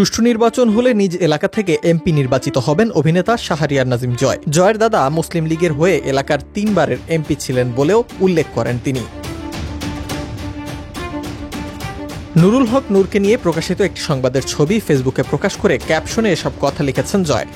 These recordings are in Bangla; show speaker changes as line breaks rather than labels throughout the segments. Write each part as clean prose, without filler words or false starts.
সুষ্ঠু নির্বাচন হলে নিজ এলাকা থেকে এমপি নির্বাচিত হবেন অভিনেতা শাহরিয়ার নাজিম জয়। জয়ের দাদা মুসলিম লীগের হয়ে এলাকার 3 বারের এমপি ছিলেন বলেও উল্লেখ করেন তিনি। নুরুল হক নূরকে নিয়ে প্রকাশিত একটি সংবাদের ছবি ফেসবুকে প্রকাশ করে ক্যাপশনে এসব কথা লিখেছেন জয়।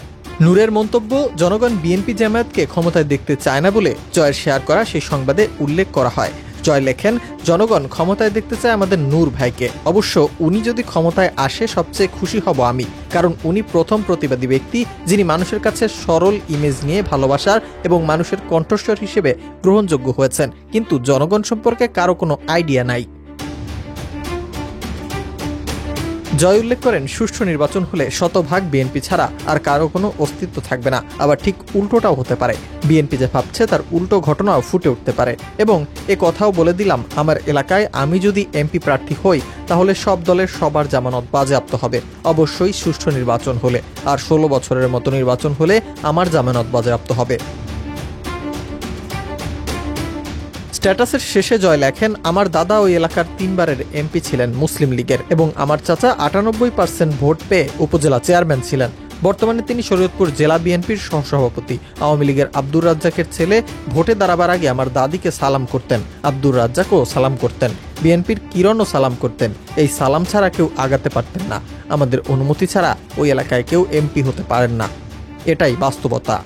নূরের মন্তব্য, জনগণ বিএনপি জামায়াতকে ক্ষমতায় দেখতে চায় না বলে জয়ের শেয়ার করা সেই সংবাদে উল্লেখ করা হয়। জয় লেখেন, জনগণ ক্ষমতায় দেখতে চায় আমাদের নূর ভাইকে। অবশ্য উনি যদি ক্ষমতায় আসে সবচেয়ে খুশি হব আমি, কারণ উনি প্রথম প্রতিবাদী ব্যক্তি যিনি মানুষের কাছে সরল ইমেজ নিয়ে ভালোবাসার এবং মানুষের কণ্ঠস্বর হিসেবে গ্রহণযোগ্য হয়েছেন, কিন্তু জনগণ সম্পর্কে কারো কোনো আইডিয়া নাই। জয় উল্লেখ করেন, সুষ্ঠু নির্বাচন হলে শতভাগ বিএনপি ছাড়া আর কারো কোনো অস্তিত্ব থাকবে না। আবার ঠিক উল্টোটাও হতে পারে, বিএনপি যে ভাবছে তার উল্টো ঘটনাও ফুটে উঠতে পারে। এবং এ কথাও বলে দিলাম, আমার এলাকায় আমি যদি এমপি প্রার্থী হই তাহলে সব দলের সবার জামানত বাজেয়াপ্ত হবে, অবশ্যই সুষ্ঠু নির্বাচন হলে। আর 16 বছরের মতো নির্বাচন হলে আমার জামানত বাজেয়াপ্ত হবে। স্ট্যাটাসের শেষে জয় লেখেন, আমার দাদা ওই এলাকার 3 বারের এমপি ছিলেন মুসলিম লীগের এবং আমার চাচা 98% ভোট পেয়ে উপজেলা চেয়ারম্যান ছিলেন। বর্তমানে তিনি শরীয়তপুর জেলা বিএনপির সহসভাপতি। আওয়ামী লীগের আব্দুর রাজ্জাকের ছেলে। ভোটে দাঁড়াবার আগে আমার দাদিকে সালাম করতেন, আব্দুর রাজ্জাকও সালাম করতেন, বিএনপির কিরণও সালাম করতেন। এই সালাম ছাড়া কেউ আগাতে পারতেন না। আমাদের অনুমতি ছাড়া ওই এলাকায় কেউ এমপি হতে পারেন না, এটাই বাস্তবতা।